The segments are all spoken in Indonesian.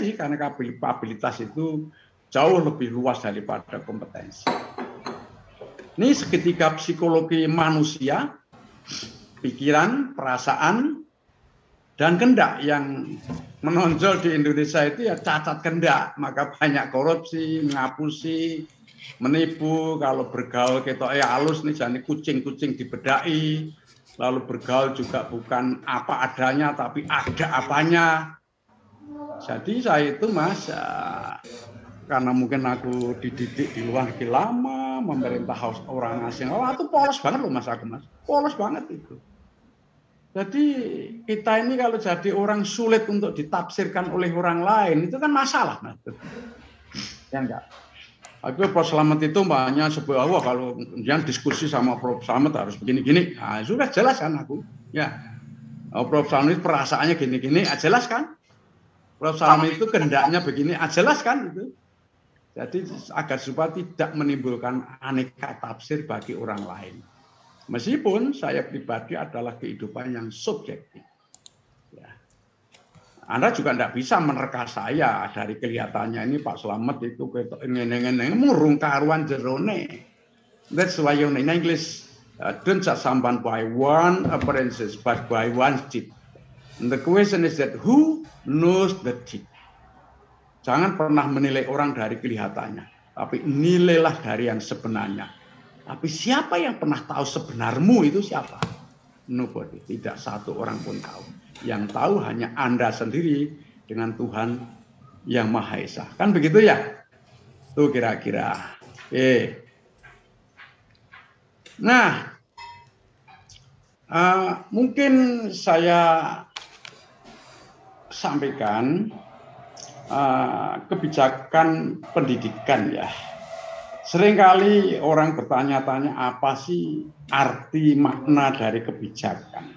tadi karena kapabilitas itu jauh lebih luas daripada kompetensi. Ini segitiga psikologi manusia, pikiran, perasaan, dan kehendak yang menonjol di Indonesia itu ya cacat kehendak, maka banyak korupsi, ngapusi, menipu, kalau bergaul ketok halus nih jadi kucing-kucing dibedai, lalu bergaul juga bukan apa adanya tapi ada apanya. Jadi saya itu Mas, karena mungkin aku dididik di luar negeri lama, memerintah orang asing, itu polos banget loh Mas aku Mas, polos banget itu. Jadi kita ini kalau jadi orang sulit untuk ditafsirkan oleh orang lain itu kan masalah, Mas. Ya enggak. Aku Prof. Slamet itu banyak sebuah kalau kemudian diskusi sama Prof. Slamet harus begini-gini. Nah, sudah jelas kan aku. Ya. Prof. Slamet perasaannya gini-gini, jelas kan? Prof. Slamet itu kehendaknya begini, jelas kan itu. Jadi agar supaya tidak menimbulkan aneka tafsir bagi orang lain. Meskipun saya pribadi adalah kehidupan yang subjektif. Ya. Anda juga tidak bisa menerka saya dari kelihatannya ini Pak Slamet itu murung karuan jerone. That's why in English don't judge someone by one appearances but by one deed. And the question is that who knows the deed? Jangan pernah menilai orang dari kelihatannya, tapi nilailah dari yang sebenarnya. Tapi siapa yang pernah tahu sebenarmu itu siapa? Nobody. Tidak satu orang pun tahu. Yang tahu hanya Anda sendiri dengan Tuhan yang Maha Esa. Kan begitu ya? Tuh kira-kira. Nah, mungkin saya sampaikan kebijakan pendidikan ya. Seringkali orang bertanya-tanya apa sih arti makna dari kebijakan.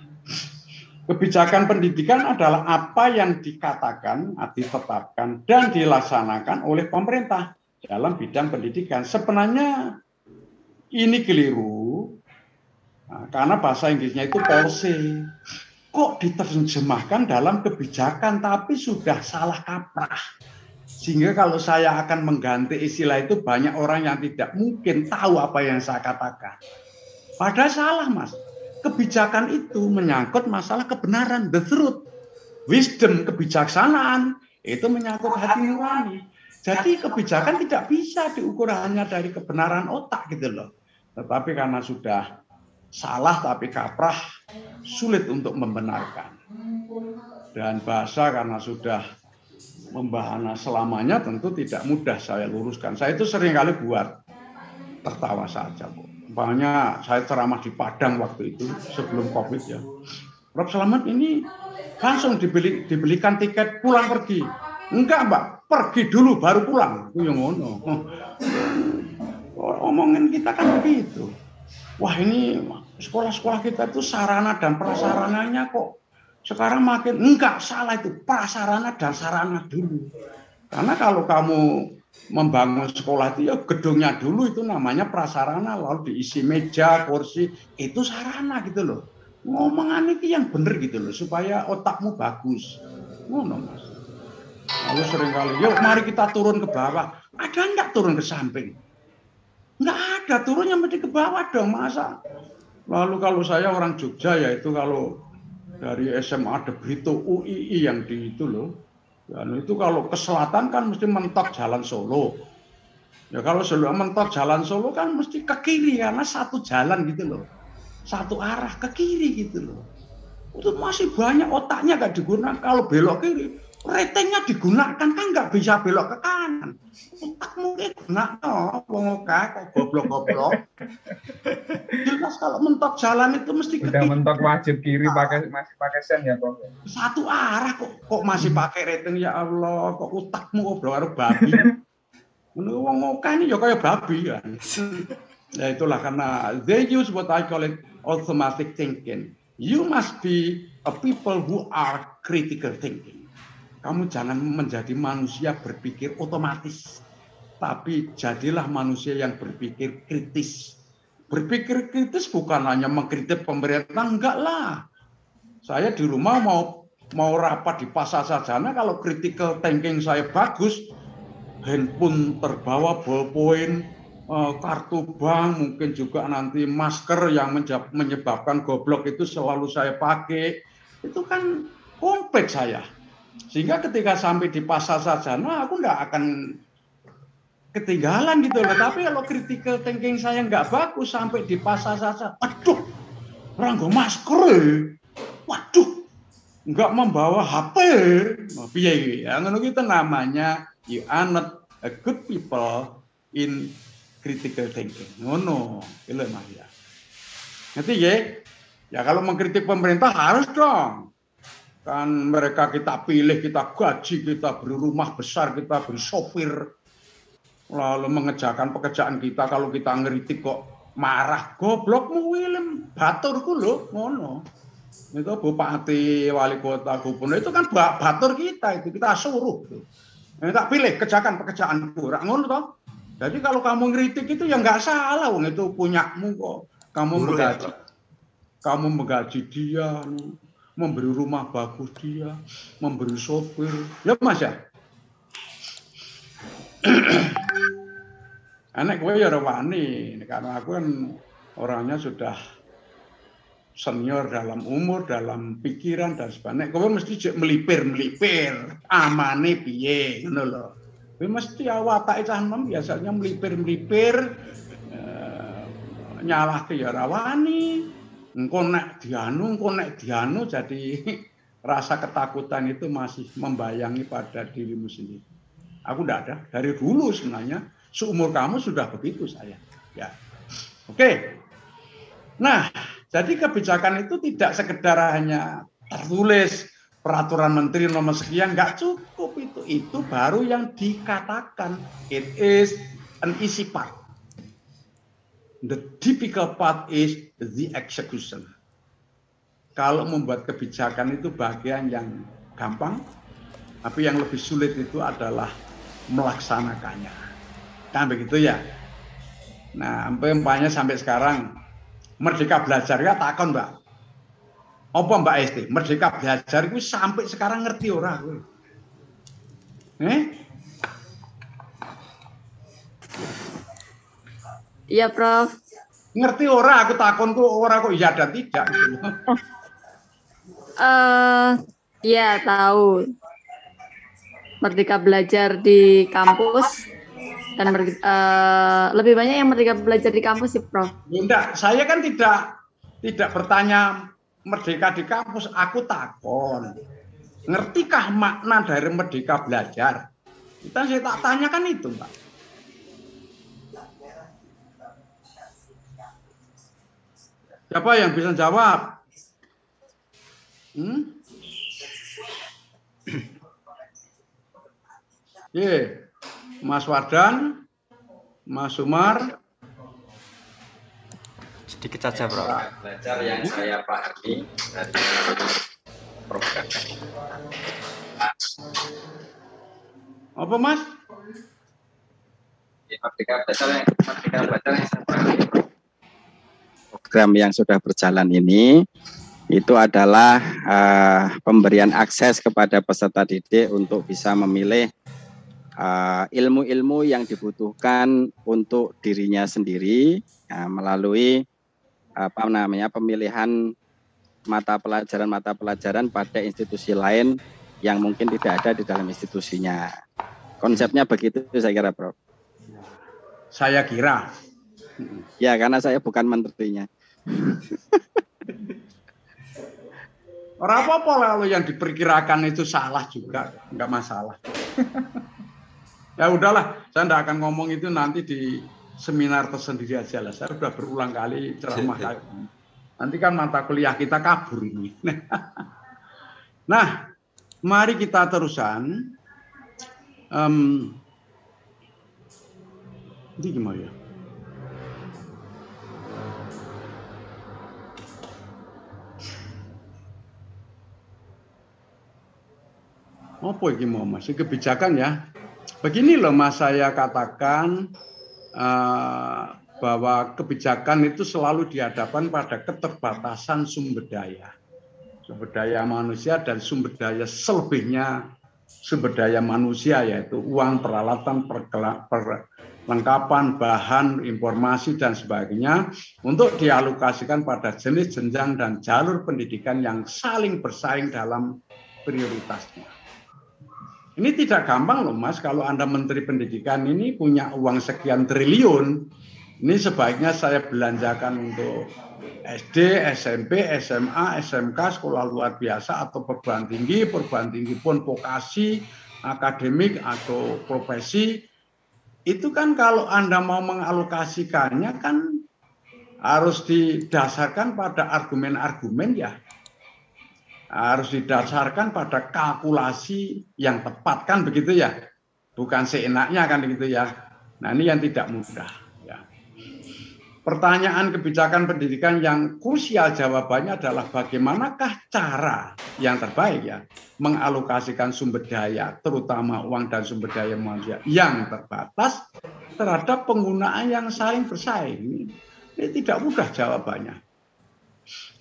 Kebijakan pendidikan adalah apa yang dikatakan, ditetapkan, dan dilaksanakan oleh pemerintah dalam bidang pendidikan. Sebenarnya ini keliru, karena bahasa Inggrisnya itu policy. Kok diterjemahkan dalam kebijakan, tapi sudah salah kaprah. Sehingga kalau saya akan mengganti istilah itu banyak orang yang tidak mungkin tahu apa yang saya katakan. Padahal salah Mas. Kebijakan itu menyangkut masalah kebenaran, the truth. Wisdom, kebijaksanaan, itu menyangkut hati nurani. Jadi kebijakan tidak bisa diukur hanya dari kebenaran otak gitu loh. Tetapi karena sudah salah tapi kaprah, sulit untuk membenarkan. Dan bahasa karena sudah membahana selamanya tentu tidak mudah saya luruskan. Saya itu sering kali buat tertawa saja kok. Umpamanya saya ceramah di Padang waktu itu sebelum Covid ya. Prof. Slamet ini langsung dibelikan tiket pulang pergi. Enggak Mbak, pergi dulu baru pulang. Itu yang ngono. Omongin kita kan begitu. Wah ini sekolah-sekolah kita itu sarana dan prasarananya kok sekarang makin enggak, salah itu prasarana dan sarana dulu. Karena kalau kamu membangun sekolah itu ya gedungnya dulu itu namanya prasarana, lalu diisi meja, kursi, itu sarana gitu loh. Ngomongan itu yang bener gitu loh supaya otakmu bagus. Ngono Mas. Lalu seringkali, yuk mari kita turun ke bawah. Ada enggak turun ke samping? Enggak ada, turunnya mesti ke bawah dong masa. Lalu kalau saya orang Jogja ya itu kalau dari SMA De Brito UII yang di itu loh. Dan itu kalau ke selatan kan mesti mentok jalan Solo. Ya kalau mentok jalan Solo kan mesti ke kiri karena satu jalan gitu loh. Satu arah ke kiri gitu loh. Itu masih banyak otaknya gak digunakan. Kalau belok kiri, ratingnya digunakan kan nggak bisa belok ke kanan. Otak mungkin gunakan, kok goblok-goblok. Jelas kalau mentok jalan itu mesti ke udah kiri. mentok wajib kiri masih pakai sen ya kok. Satu arah kok masih pakai rating ya Allah, kok otakmu goblok karo babi. Wong oke ini ya kayak babi kan. Ya itulah karena they use what I call it automatic thinking. You must be a people who are critical thinking. Kamu jangan menjadi manusia berpikir otomatis, tapi jadilah manusia yang berpikir kritis. Berpikir kritis bukan hanya mengkritik pemerintah, enggak lah. Saya di rumah mau mau rapat di pasar sarjana, kalau critical thinking saya bagus, handphone terbawa, ballpoint, kartu bank, mungkin juga nanti masker yang menyebabkan goblok itu selalu saya pakai. Itu kan komplit saya. Sehingga ketika sampai di pasar sarjana, aku nggak akan ketinggalan gitu loh. Tapi kalau critical thinking saya nggak bagus sampai di pasar sarjana, aduh, orang gue masker, waduh, nggak membawa HP, piye ya, ngono itu namanya you are not a good people in critical thinking. Ngono, itu Mas ya. Nanti ya kalau mengkritik pemerintah harus dong. Kan mereka kita pilih, kita gaji, kita beri rumah besar, kita beri sopir, lalu mengerjakan pekerjaan kita. Kalau kita ngeritik kok marah, goblokmu Willem, baturku loh, ngono. Itu bupati, wali kota, gubernur itu kan batur kita, itu kita suruh. Tak pilih, kerjakan pekerjaanku, ngono toh. Jadi kalau kamu ngeritik itu ya nggak salah, wong itu punyamu kok. Kamu menggaji dia, memberi rumah bagus dia, memberi sopir, ya Mas ya. Anak gue ya rawani, karena aku kan orangnya sudah senior dalam umur, dalam pikiran dan sebagainya. Gue mesti melipir, amane piye, ngono lho. Gue mesti awak cah nom biasanya melipir, nyalah ke ya rawani. Engko nek dianu, jadi rasa ketakutan itu masih membayangi pada dirimu sendiri. Aku enggak ada, dari dulu sebenarnya seumur kamu sudah begitu saya. Ya. Oke. Nah, jadi kebijakan itu tidak sekedar hanya tertulis peraturan menteri nomor sekian, nggak cukup itu. Itu baru yang dikatakan. It is an easy part. The difficult part is the execution. Kalau membuat kebijakan itu bagian yang gampang, tapi yang lebih sulit itu adalah melaksanakannya. Kan begitu ya. Nah, umpamanya sampai sekarang Merdeka Belajar ya takon Mbak. Apa Mbak Esti? Merdeka Belajar itu sampai sekarang ngerti ora kowe? Iya, Prof. Ngerti ora? Aku takon kok ora kok iya dan tidak. Iya tahu. Merdeka Belajar di kampus dan lebih banyak yang Merdeka Belajar di kampus sih, Prof. Enggak, saya kan tidak bertanya merdeka di kampus, aku takon. Ngertikah makna dari Merdeka Belajar? Kita saya tak tanyakan itu, Mbak. Siapa yang bisa jawab? Mas Wardan, Mas Sumar. Sedikit saja, Bro. Belajar yang saya pahami dari program. Apa, Mas? Merdeka Belajar yang saya pahami. Program yang sudah berjalan ini itu adalah pemberian akses kepada peserta didik untuk bisa memilih ilmu-ilmu yang dibutuhkan untuk dirinya sendiri melalui pemilihan mata pelajaran pada institusi lain yang mungkin tidak ada di dalam institusinya. Konsepnya begitu saya kira, Prof. Saya kira. Ya, karena saya bukan menterinya. Orang apa-apa kalau yang diperkirakan itu salah juga, enggak masalah. Ya udahlah, saya enggak akan ngomong itu nanti di seminar tersendiri aja lah. Saya sudah berulang kali ceramah. Nanti kan mata kuliah kita kabur ini. Nah, mari kita terusan. Ini gimana ya? Apa ini mau Mas? Kebijakan ya. Begini loh Mas, saya katakan bahwa kebijakan itu selalu dihadapkan pada keterbatasan sumber daya. Sumber daya manusia dan sumber daya selebihnya sumber daya manusia, yaitu uang, peralatan, perlengkapan, bahan, informasi, dan sebagainya, untuk dialokasikan pada jenis, jenjang, dan jalur pendidikan yang saling bersaing dalam prioritasnya. Ini tidak gampang loh Mas, kalau Anda Menteri Pendidikan ini punya uang sekian triliun, ini sebaiknya saya belanjakan untuk SD, SMP, SMA, SMK, sekolah luar biasa, atau perguruan tinggi pun vokasi, akademik, atau profesi. Itu kan kalau Anda mau mengalokasikannya kan harus didasarkan pada argumen-argumen ya. Harus didasarkan pada kalkulasi yang tepat kan begitu ya. Bukan seenaknya kan begitu ya. Nah ini yang tidak mudah. Pertanyaan kebijakan pendidikan yang krusial jawabannya adalah bagaimanakah cara yang terbaik ya mengalokasikan sumber daya, terutama uang dan sumber daya manusia yang terbatas terhadap penggunaan yang saling bersaing. Ini tidak mudah jawabannya.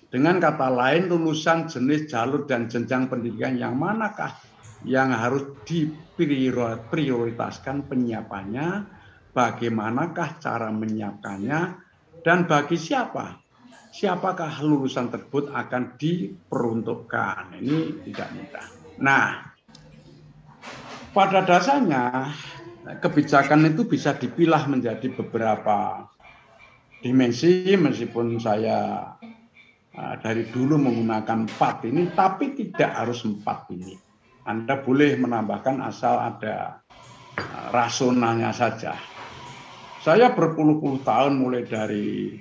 Dengan kata lain, lulusan jenis, jalur, dan jenjang pendidikan yang manakah yang harus diprioritaskan penyiapannya, bagaimanakah cara menyiapkannya, dan bagi siapa? Siapakah lulusan tersebut akan diperuntukkan? Ini tidak mudah. Nah, pada dasarnya kebijakan itu bisa dipilah menjadi beberapa dimensi, meskipun saya dari dulu menggunakan 4 ini, tapi tidak harus 4 ini. Anda boleh menambahkan asal ada rasionalnya saja. Saya berpuluh-puluh tahun mulai dari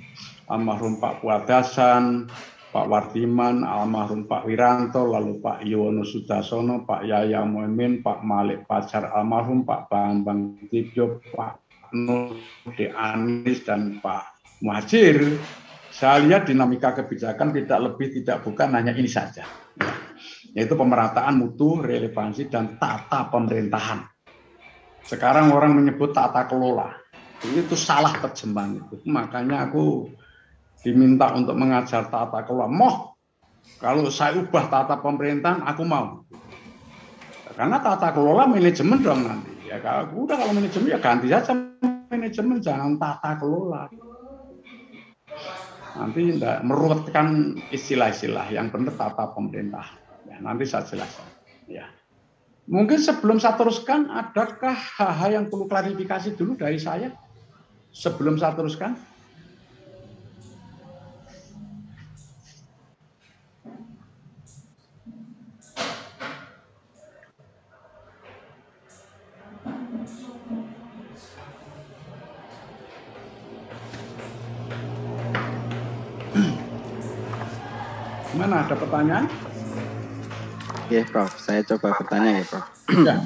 almarhum Pak Puadasan, Pak Wardiman, almarhum Pak Wiranto, lalu Pak Yono Sudarsono, Pak Yaya Muhammad, Pak Malik Pajar almarhum, Pak Bambang Tibjo, Pak Nurdi Anis, dan Pak Muhajir. Saya lihat dinamika kebijakan tidak lebih tidak bukan hanya ini saja, yaitu pemerataan mutu, relevansi, dan tata pemerintahan. Sekarang orang menyebut tata kelola. Itu salah terjemahan itu. Makanya aku diminta untuk mengajar tata kelola. Kalau saya ubah tata pemerintahan, aku mau. Karena tata kelola manajemen dong nanti. Ya kalau manajemen ya ganti saja manajemen, jangan tata kelola. Nanti tidak meruwetkan istilah-istilah, yang benar tata pemerintah. Ya, nanti saya jelaskan. Ya. Mungkin sebelum saya teruskan, adakah hal-hal yang perlu klarifikasi dulu dari saya? Sebelum saya teruskan. Mana ada pertanyaan? Ya, Prof. Saya coba bertanya ya, Prof. Ya.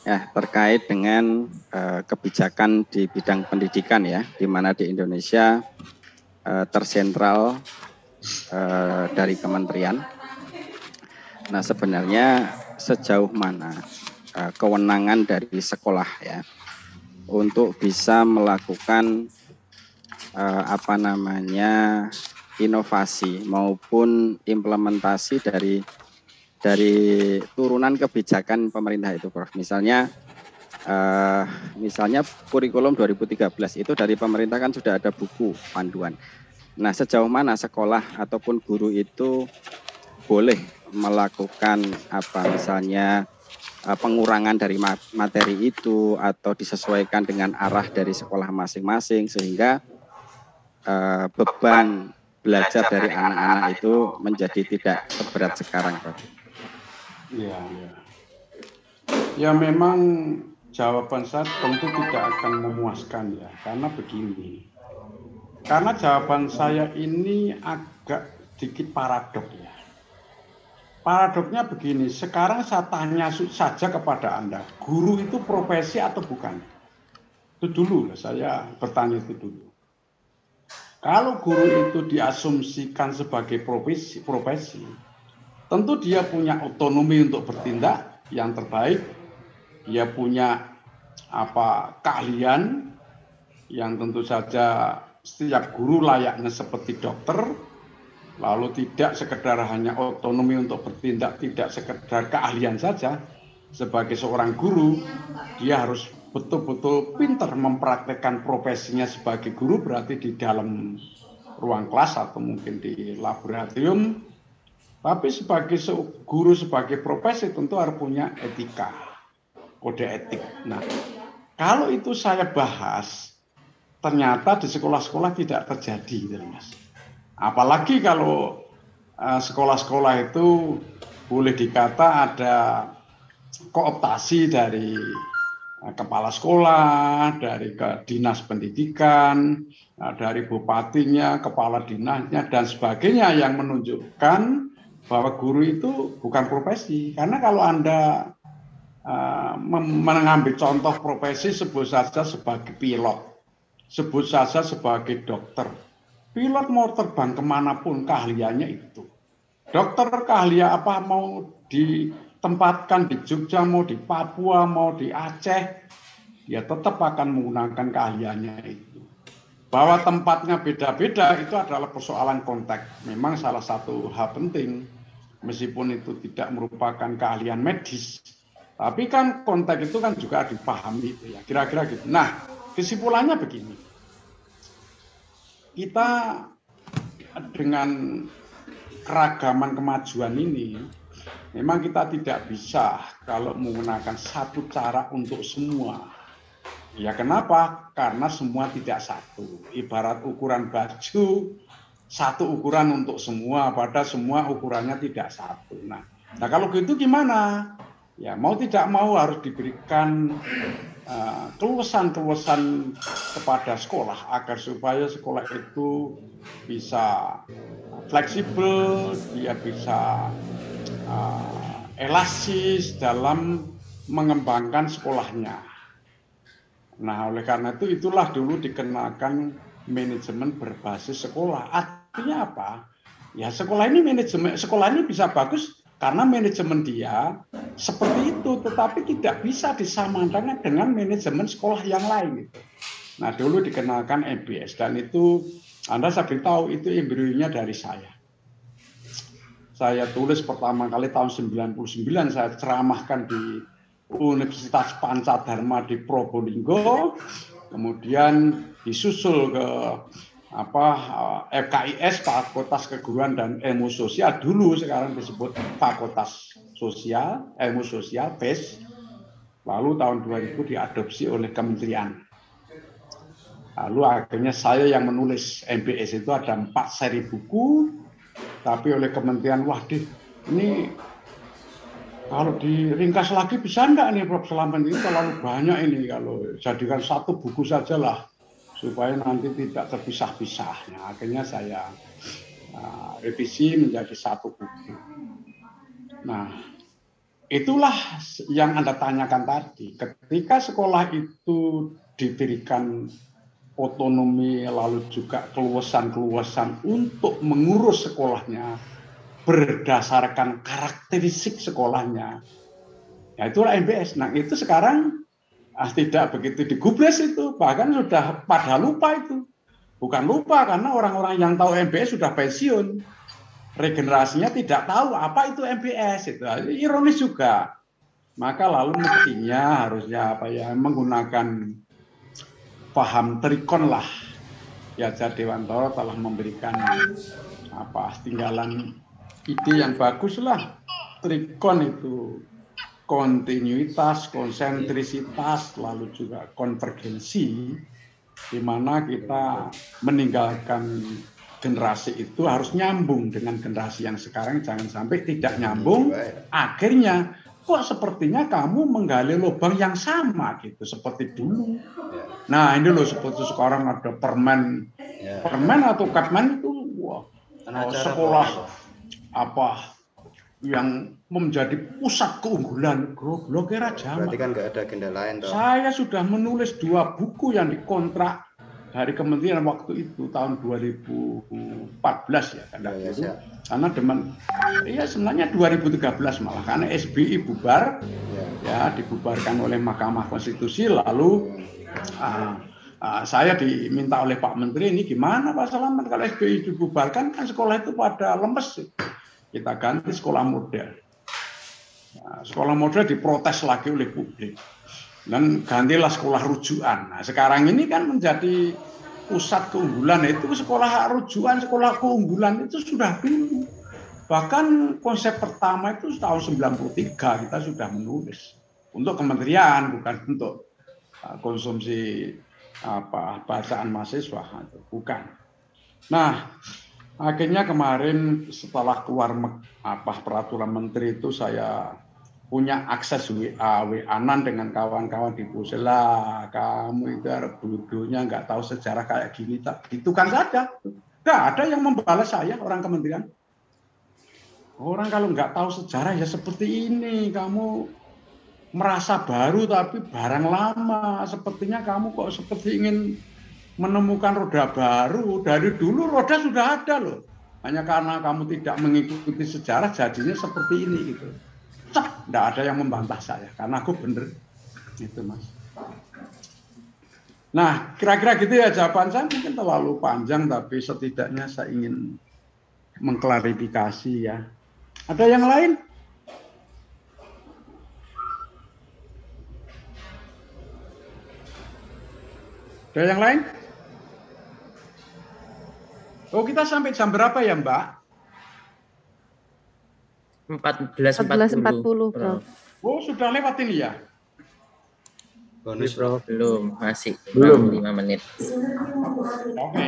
Ya, terkait dengan kebijakan di bidang pendidikan ya, di mana di Indonesia tersentral dari kementerian. Nah, sebenarnya sejauh mana kewenangan dari sekolah ya untuk bisa melakukan inovasi maupun implementasi dari turunan kebijakan pemerintah itu, Prof. Misalnya kurikulum 2013 itu dari pemerintah kan sudah ada buku panduan. Nah, sejauh mana sekolah ataupun guru itu boleh melakukan pengurangan dari materi itu atau disesuaikan dengan arah dari sekolah masing-masing sehingga beban belajar dari anak-anak itu menjadi tidak seberat sekarang, Prof. Ya memang jawaban saya tentu tidak akan memuaskan ya, karena begini. Karena jawaban saya ini agak sedikit paradok ya. Paradoknya begini, sekarang saya tanya saja kepada Anda, guru itu profesi atau bukan? Itu dulu, saya bertanya itu dulu. Kalau guru itu diasumsikan sebagai profesi, tentu dia punya otonomi untuk bertindak yang terbaik. Dia punya keahlian yang tentu saja setiap guru layaknya seperti dokter. lalu tidak sekedar hanya otonomi untuk bertindak, tidak sekedar keahlian saja. Sebagai seorang guru, dia harus betul-betul pintar mempraktekkan profesinya sebagai guru, berarti di dalam ruang kelas atau mungkin di laboratorium. Tapi sebagai guru, sebagai profesi tentu harus punya etika, kode etik. Nah, kalau itu saya bahas, ternyata di sekolah-sekolah tidak terjadi, Mas. Apalagi kalau sekolah-sekolah itu boleh dikata ada kooptasi dari kepala sekolah, dari dinas pendidikan, dari bupatinya, kepala dinasnya, dan sebagainya yang menunjukkan bahwa guru itu bukan profesi. Karena kalau Anda mengambil contoh profesi, sebut saja sebagai pilot, sebut saja sebagai dokter. Pilot mau terbang kemanapun keahliannya itu. Dokter keahlian apa, mau ditempatkan di Jogja, mau di Papua, mau di Aceh, dia tetap akan menggunakan keahliannya itu. Bahwa tempatnya beda-beda itu adalah persoalan konteks. Memang salah satu hal penting, meskipun itu tidak merupakan keahlian medis, tapi kan konteks itu kan juga dipahami itu ya, kira-kira gitu. Nah, kesimpulannya begini. Kita dengan keragaman kemajuan ini, memang kita tidak bisa kalau menggunakan satu cara untuk semua. Ya kenapa? Karena semua tidak satu. Ibarat ukuran baju, satu ukuran untuk semua, padahal semua ukurannya tidak satu. Nah kalau gitu gimana? Ya mau tidak mau harus diberikan keluasan-keluasan kepada sekolah agar supaya sekolah itu bisa fleksibel, dia bisa elastis dalam mengembangkan sekolahnya. Nah, oleh karena itu itulah dulu dikenakan manajemen berbasis sekolah. Artinya apa? Ya sekolah ini bisa bagus karena manajemen dia seperti itu, tetapi tidak bisa disamakan dengan manajemen sekolah yang lain. Nah, dulu dikenalkan MBS dan itu Anda saya beritahu itu embrionya dari saya. Saya tulis pertama kali tahun 99, saya ceramahkan di Universitas Pancadharma di Probolinggo, kemudian disusul ke FKIS, Fakultas Keguruan dan Ilmu Sosial, dulu sekarang disebut Fakultas Sosial, Ilmu Sosial, FES. Lalu tahun 2000 diadopsi oleh kementerian. Lalu akhirnya saya yang menulis MBS itu ada 4 seri buku, tapi oleh kementerian, ini kalau diringkas lagi bisa enggak nih Prof. Selamat, ini terlalu banyak ini, kalau jadikan satu buku sajalah supaya nanti tidak terpisah-pisah. Nah, akhirnya saya revisi menjadi satu buku. Nah, itulah yang Anda tanyakan tadi. Ketika sekolah itu diberikan otonomi, lalu juga keluasan-keluasan untuk mengurus sekolahnya berdasarkan karakteristik sekolahnya, ya itulah MBS. Nah, itu sekarang tidak begitu digubris itu, bahkan sudah pada lupa itu. Bukan lupa karena orang-orang yang tahu MBS sudah pensiun, regenerasinya tidak tahu apa itu MBS. Itu ironis juga. Maka lalu mestinya harusnya menggunakan paham trikon lah. Ya, Dewantoro telah memberikan tinggalan ide yang bagus lah. Trikon itu kontinuitas, konsentrisitas, lalu juga konvergensi, di mana kita meninggalkan generasi itu harus nyambung dengan generasi yang sekarang, jangan sampai tidak nyambung. Akhirnya kok sepertinya kamu menggali lubang yang sama gitu seperti dulu. Nah, ini loh seperti sekarang ada permen atau Kapmen itu sekolah yang menjadi pusat keunggulan. Goblok kira jaman. Berarti kan nggak ada agenda lain toh. Saya sudah menulis 2 buku yang dikontrak dari kementerian waktu itu tahun 2014 ya, karena sebenarnya 2013 malah, karena SBI bubar, ya dibubarkan oleh Mahkamah Konstitusi, lalu saya diminta oleh Pak Menteri, ini gimana Pak Salaman kalau SBY dibubarkan kan sekolah itu pada lemes. Kita ganti sekolah model. Sekolah model diprotes lagi oleh publik. Dan gantilah sekolah rujukan. Nah, sekarang ini kan menjadi pusat keunggulan itu sekolah rujukan, sekolah keunggulan itu sudah dulu. Bahkan konsep pertama itu tahun 93 kita sudah menulis untuk kementerian, bukan untuk konsumsi bacaan mahasiswa, bukan. Nah, akhirnya kemarin setelah keluar peraturan menteri itu saya punya akses WA-an dengan kawan-kawan di Pusat. Lah, kamu itu bodohnya nggak tahu sejarah kayak gini, itu kan saja. Nggak ada yang membalas saya, orang kementerian. Orang kalau nggak tahu sejarah ya seperti ini, kamu merasa baru tapi barang lama. Sepertinya kamu kok seperti ingin menemukan roda baru. Dari dulu roda sudah ada loh. Hanya karena kamu tidak mengikuti sejarah jadinya seperti ini gitu. Nggak ada yang membantah saya karena aku bener. Gitu Mas. Nah, kira-kira gitu ya jawaban saya, mungkin terlalu panjang tapi setidaknya saya ingin mengklarifikasi ya. Ada yang lain? Ada yang lain? Oh, kita sampai jam berapa ya, Mbak? 14.40, Prof. Oh, sudah lewat ini ya? Bonus, Prof. Belum, masih. Belum 5 menit. Oke.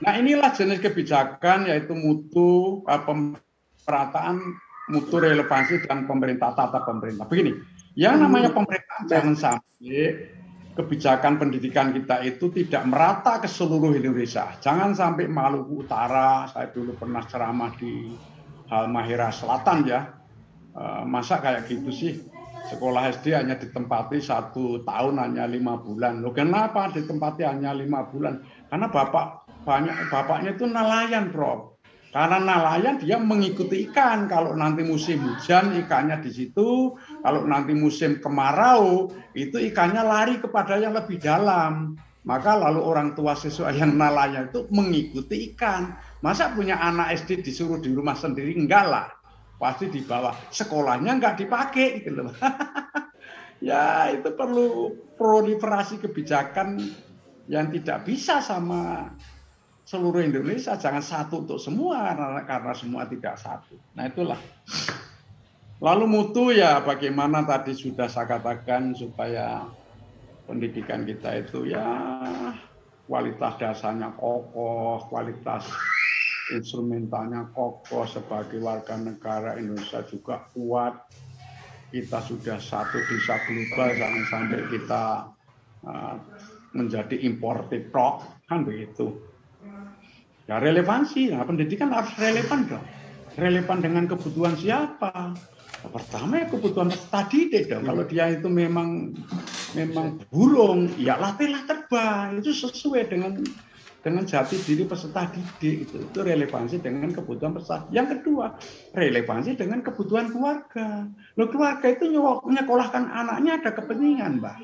Nah, inilah jenis kebijakan yaitu mutu, pemerataan, mutu, relevansi, dan pemerintah, tata pemerintah. Begini, yang namanya pemerintah jangan sampai kebijakan pendidikan kita itu tidak merata ke seluruh Indonesia. Jangan sampai Maluku Utara, saya dulu pernah ceramah di Halmahera Selatan ya. Masa kayak gitu sih? Sekolah SD hanya ditempati 1 tahun hanya 5 bulan. Loh kenapa ditempati hanya 5 bulan? Karena bapaknya itu nelayan, Prof. Karena nelayan dia mengikuti ikan. Kalau nanti musim hujan ikannya di situ, kalau nanti musim kemarau itu ikannya lari kepada yang lebih dalam. Maka lalu orang tua siswa yang nelayan itu mengikuti ikan. Masa punya anak SD disuruh di rumah sendiri? Enggak lah. Pasti dibawa. Sekolahnya enggak dipakai gitu loh. Ya itu perlu proliferasi kebijakan yang tidak bisa sama seluruh Indonesia, jangan satu untuk semua karena semua tidak satu. Nah itulah. Lalu mutu ya bagaimana tadi sudah saya katakan supaya pendidikan kita itu ya kualitas dasarnya kokoh, kualitas instrumentalnya kokoh, sebagai warga negara Indonesia juga kuat. Kita sudah satu desa global, jangan sampai kita menjadi imported product, kan begitu. Ya relevansi, nah pendidikan harus relevan dong. Relevan dengan kebutuhan siapa? Pertama ya kebutuhan peserta didik dong. Kalau dia itu memang burung, ya latihlah terbang. Itu sesuai dengan jati diri peserta didik. Itu relevansi dengan kebutuhan peserta. Yang kedua, relevansi dengan kebutuhan keluarga. Loh keluarga itu nyekolahkan anaknya ada kepentingan, Mbak.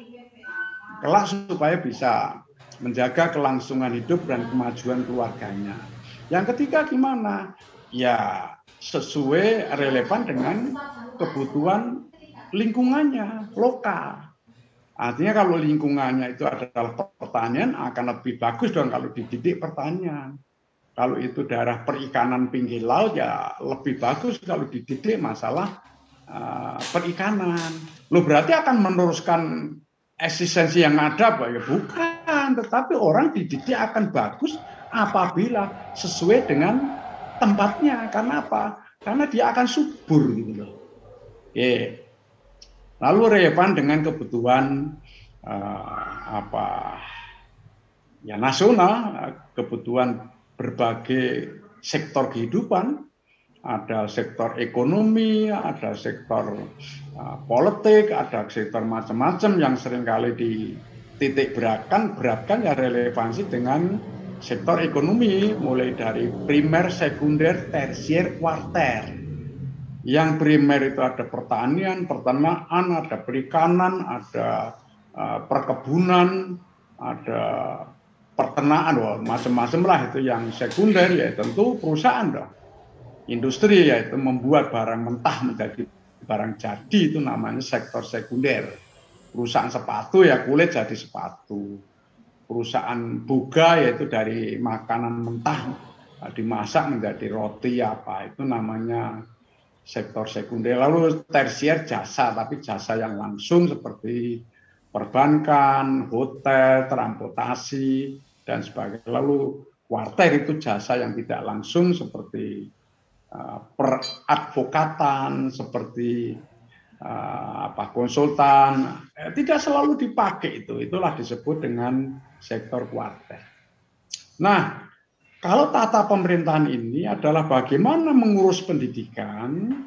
Kelak supaya bisa menjaga kelangsungan hidup dan kemajuan keluarganya. Yang ketiga gimana? Ya sesuai relevan dengan kebutuhan lingkungannya, lokal. Artinya kalau lingkungannya itu adalah pertanian akan lebih bagus dong kalau dididik pertanian. Kalau itu daerah perikanan pinggir laut ya lebih bagus kalau dididik masalah perikanan. Loh berarti akan meneruskan eksistensi yang ada, Pak? Ya bukan, tetapi orang dididik akan bagus apabila sesuai dengan tempatnya. Karena apa? Karena dia akan subur gitu loh. Oke. Lalu relevan dengan kebutuhan ya nasional, kebutuhan berbagai sektor kehidupan. Ada sektor ekonomi, ada sektor politik, ada sektor macam-macam yang seringkali dititik beratkan ya relevansi dengan sektor ekonomi, mulai dari primer, sekunder, tersier, kuarter. Yang primer itu ada pertanian, peternakan, ada perikanan, ada perkebunan, ada peternakan, macam-macam lah itu yang sekunder, ya tentu perusahaan dong. Industri yaitu membuat barang mentah menjadi barang jadi, itu namanya sektor sekunder. Perusahaan sepatu ya kulit jadi sepatu. Perusahaan boga yaitu dari makanan mentah dimasak menjadi roti apa, itu namanya sektor sekunder. Lalu tersier jasa, tapi jasa yang langsung seperti perbankan, hotel, transportasi dan sebagainya. Lalu kuarter itu jasa yang tidak langsung seperti peradvokatan, seperti konsultan, tidak selalu dipakai itu. Itulah disebut dengan sektor kuarter. Nah, kalau tata pemerintahan ini adalah bagaimana mengurus pendidikan,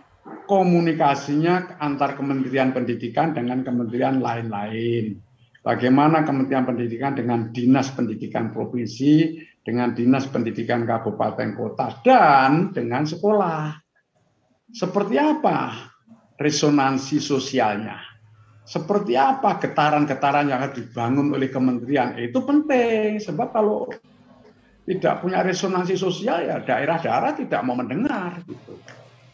komunikasinya antar Kementerian Pendidikan dengan kementerian lain-lain. Bagaimana Kementerian Pendidikan dengan Dinas Pendidikan Provinsi, dengan Dinas Pendidikan Kabupaten Kota, dan dengan sekolah. Seperti apa resonansi sosialnya? Seperti apa getaran-getaran yang akan dibangun oleh kementerian? Itu penting, sebab kalau tidak punya resonansi sosial, ya daerah-daerah tidak mau mendengar. Gitu.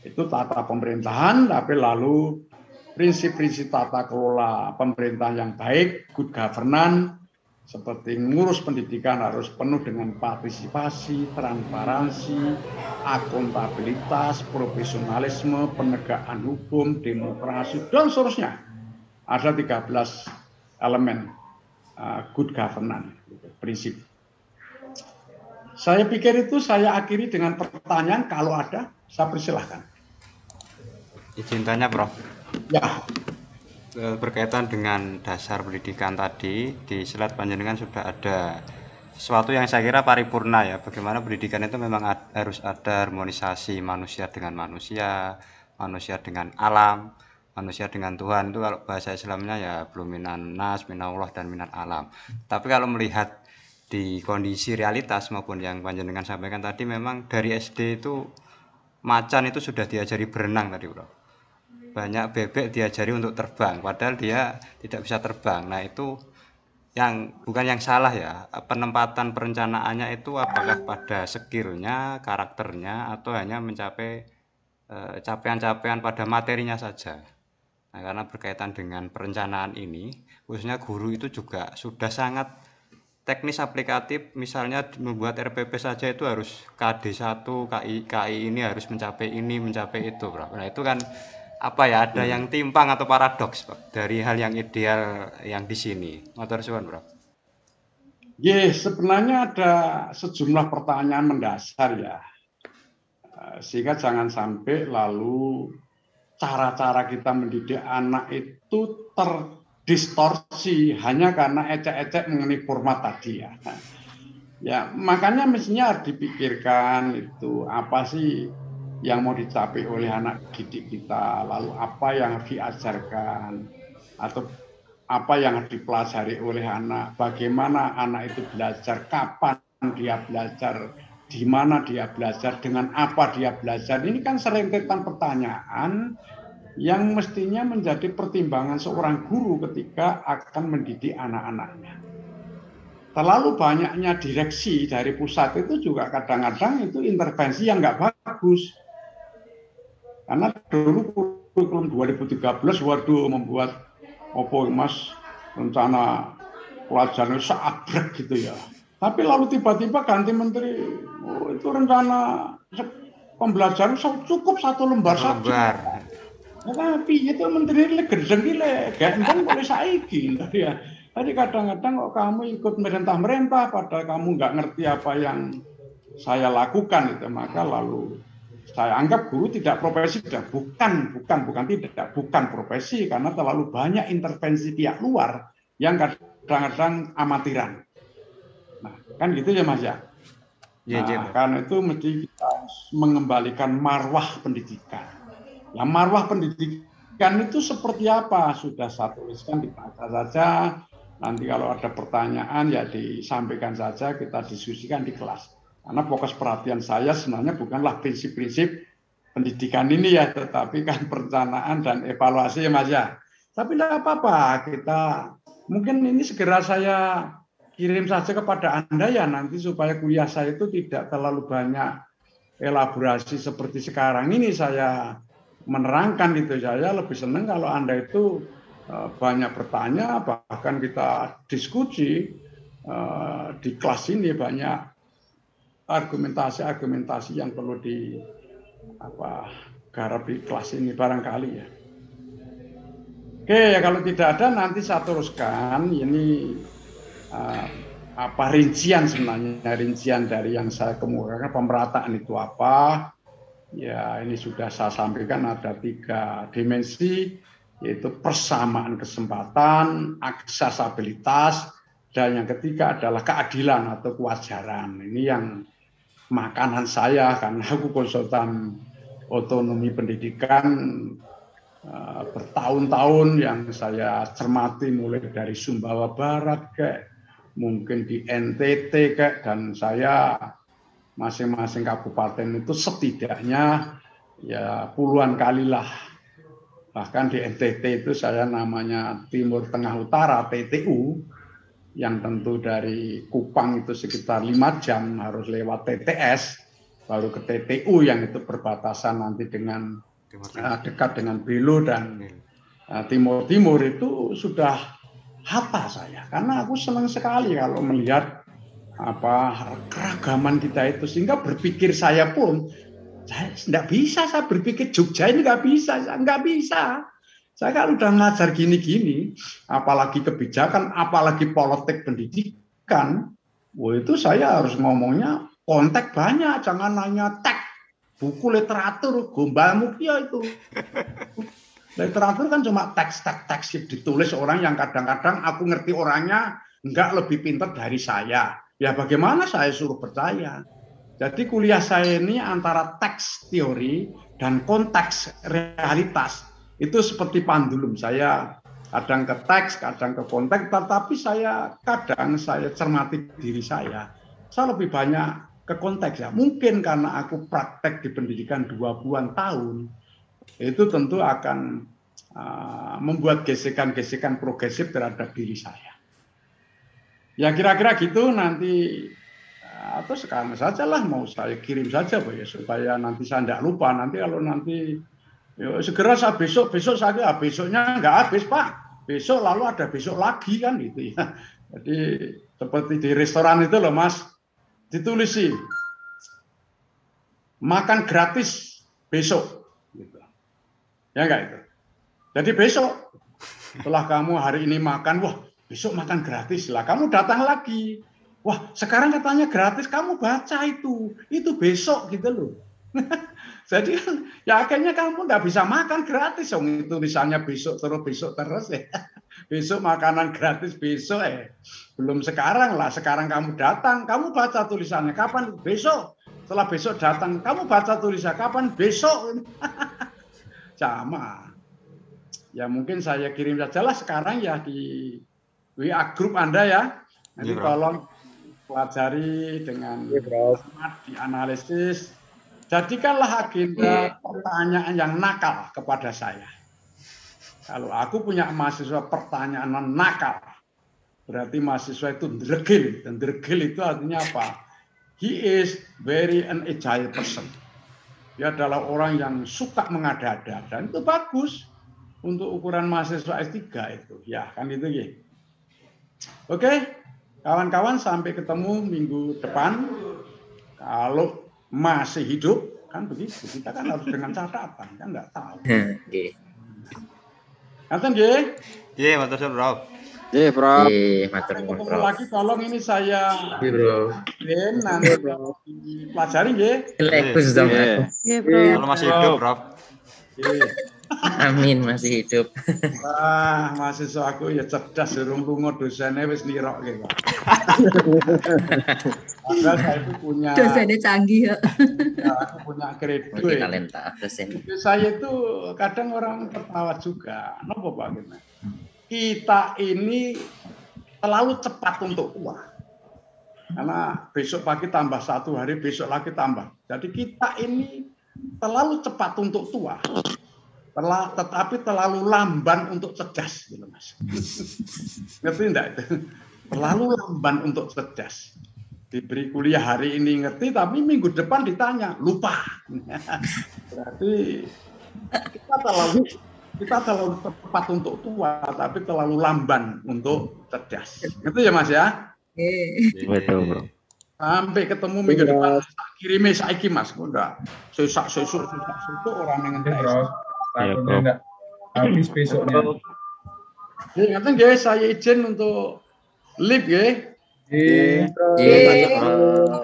Itu tata pemerintahan, tapi lalu prinsip-prinsip tata kelola pemerintahan yang baik, good governance, seperti ngurus pendidikan harus penuh dengan partisipasi, transparansi, akuntabilitas, profesionalisme, penegakan hukum, demokrasi, dan seterusnya. Ada 13 elemen good governance, prinsip. Saya pikir itu saya akhiri dengan pertanyaan, kalau ada, saya persilahkan. Izin tanya, Prof. Ya. Berkaitan dengan dasar pendidikan tadi, di slide panjenengan sudah ada sesuatu yang saya kira paripurna ya, bagaimana pendidikan itu memang harus ada harmonisasi manusia dengan manusia, manusia dengan alam, manusia dengan Tuhan. Itu kalau bahasa Islamnya ya belum minan nas, minallah, dan minan alam. Tapi kalau melihat di kondisi realitas maupun yang panjenengan sampaikan tadi, memang dari SD itu macan itu sudah diajari berenang tadi, Bro. Banyak bebek diajari untuk terbang, padahal dia tidak bisa terbang. Nah, itu yang bukan yang salah ya, penempatan perencanaannya itu apakah pada skillnya, karakternya, atau hanya mencapai capaian-capaian pada materinya saja. Nah, karena berkaitan dengan perencanaan ini, khususnya guru itu juga sudah sangat teknis aplikatif. Misalnya membuat RPP saja itu harus KD1, KI ini harus mencapai ini, mencapai itu, Bro. Nah, itu kan apa ya, ada yang timpang atau paradoks, Pak, dari hal yang ideal yang di sini. Matur suwun, Bro. Sebenarnya ada sejumlah pertanyaan mendasar ya. Sehingga jangan sampai lalu cara-cara kita mendidik anak itu terdistorsi hanya karena ecek-ecek mengenai format tadi ya. Ya, makanya mestinya harus dipikirkan itu apa sih yang mau dicapai oleh anak didik kita, lalu apa yang harus diajarkan, atau apa yang harus dipelajari oleh anak, bagaimana anak itu belajar, kapan dia belajar, di mana dia belajar, dengan apa dia belajar. Ini kan serentetan pertanyaan yang mestinya menjadi pertimbangan seorang guru ketika akan mendidik anak-anaknya. Terlalu banyaknya direksi dari pusat itu juga kadang-kadang itu intervensi yang nggak bagus. Karena dulu kurikulum 2013 waduh membuat Mas rencana pelajaran seabrek gitu ya. Tapi lalu tiba-tiba ganti menteri, itu rencana pembelajaran cukup 1 lembar saja. Tapi itu menteri ini gendeng gile, gendeng boleh saiki ya. Tadi kadang-kadang kok kamu ikut merintah-merintah padahal kamu nggak ngerti apa yang saya lakukan itu, maka lalu saya anggap guru tidak profesi, bukan profesi karena terlalu banyak intervensi pihak luar yang kadang-kadang amatiran. Nah, kan gitu ya Mas ya. Nah, karena itu mesti kita mengembalikan marwah pendidikan. Nah, marwah pendidikan itu seperti apa? Sudah saya tuliskan, dibaca saja. Nanti kalau ada pertanyaan ya disampaikan saja, kita diskusikan di kelas. Karena fokus perhatian saya sebenarnya bukanlah prinsip-prinsip pendidikan ini ya, tetapi kan perencanaan dan evaluasi ya Mas ya. Tapi tidak apa-apa, kita mungkin ini segera saya kirim saja kepada Anda ya nanti supaya kuliah saya itu tidak terlalu banyak elaborasi seperti sekarang ini saya menerangkan gitu. Saya lebih senang kalau Anda itu banyak bertanya, bahkan kita diskusi di kelas ini banyak argumentasi yang perlu garap di kelas ini barangkali ya. Oke, ya kalau tidak ada nanti saya teruskan ini rincian sebenarnya, rincian dari yang saya kemukakan pemerataan itu apa. Ya ini sudah saya sampaikan ada 3 dimensi, yaitu persamaan kesempatan, aksesibilitas, dan yang ketiga adalah keadilan atau kewajaran. Ini yang makanan saya karena aku konsultan otonomi pendidikan bertahun-tahun yang saya cermati mulai dari Sumbawa Barat mungkin di NTT dan saya masing-masing kabupaten itu setidaknya ya puluhan kali lah. Bahkan di NTT itu saya namanya Timur Tengah Utara TTU, yang tentu dari Kupang itu sekitar 5 jam harus lewat TTS baru ke TTU yang itu perbatasan nanti dengan dekat dengan Belo dan Timur itu sudah hafal saya karena aku senang sekali kalau melihat keragaman kita itu, sehingga berpikir saya pun saya nggak bisa, saya berpikir Jogja ini nggak bisa. Saya kan udah ngajar gini-gini, apalagi kebijakan, apalagi politik pendidikan, itu saya harus ngomongnya konteks banyak, jangan nanya teks, buku literatur, gombalmu ya itu. Literatur kan cuma teks ditulis orang yang kadang-kadang aku ngerti orangnya nggak lebih pintar dari saya. Ya bagaimana saya suruh percaya? Jadi kuliah saya ini antara teks teori dan konteks realitas. Itu seperti pendulum, saya kadang ke teks, kadang ke konteks, tetapi kadang saya cermati diri saya. Saya lebih banyak ke konteks ya. Mungkin karena aku praktek di pendidikan 20-an tahun, itu tentu akan membuat gesekan-gesekan progresif terhadap diri saya. Ya kira-kira gitu nanti, atau sekarang sajalah mau saya kirim saja Pak ya, supaya nanti saya tidak lupa. Nanti kalau nanti ya, segera saya besok saya besoknya nggak habis Pak, besok lalu ada besok lagi kan gitu ya. Jadi seperti di restoran itu loh Mas, ditulis sih makan gratis besok gitu. Ya enggak itu. Jadi besok setelah kamu hari ini makan, wah besok makan gratis lah, kamu datang lagi. Wah, sekarang katanya gratis, kamu baca itu besok gitu loh. Jadi ya akhirnya kamu nggak bisa makan gratis, itu misalnya besok terus ya. Besok makanan gratis besok belum sekarang lah. Sekarang kamu datang, kamu baca tulisannya kapan? Besok. Setelah besok datang, kamu baca tulisannya kapan? Besok. Sama. Ya mungkin saya kirim sajalah sekarang ya di WA grup Anda ya. Nanti tolong pelajari dengan cermat, dianalisis. Jadikanlah agenda pertanyaan yang nakal kepada saya. Kalau aku punya mahasiswa pertanyaan nakal, berarti mahasiswa itu ndregil. Dan ndregil itu artinya apa? He is very an agile person. Dia adalah orang yang suka mengada-ada. Dan itu bagus untuk ukuran mahasiswa S3 itu. Ya, kan itu ya. Oke, kawan-kawan sampai ketemu minggu depan. Kalau masih hidup, kan begitu. Kita kan harus dengan catatan, kan nggak tahu. Nanti nggih? Iya, matur suwun, Prof. Iya, Prof. Matur nuwun, Ketemu Prof. lagi, tolong ini saya nanti pelajari nggih. Lekus dong aku. Oke, Bro. Kalau masih hidup, Prof. Amin, masih hidup. Wah, mahasiswa aku ya cerdas, durung lunga dosennya wis nirok gitu. Padahal saya itu punya Dosennya canggih ya. aku punya kredo. Multi talenta dosen. Saya itu kadang orang tertawa juga. Napa Pak gitu. Kita ini terlalu cepat untuk tua. Karena besok pagi tambah 1 hari, besok lagi tambah. Jadi kita ini terlalu cepat untuk tua. Tetapi terlalu lamban untuk cerdas gitu Mas. Ngerti enggak itu? terlalu lamban untuk cerdas. Diberi kuliah hari ini ngerti, tapi minggu depan ditanya lupa. Berarti kita terlalu tepat untuk tua, tapi terlalu lamban untuk cerdas. Itu ya Mas ya? Betul, Bro. Sampai ketemu minggu depan kirimnya saiki Mas, udah sesak orang yang Oke, Bro. Takutnya enggak habis besoknya. Ya, ngaten nggih, saya izin untuk live nggih. Iya. Iya, Bro.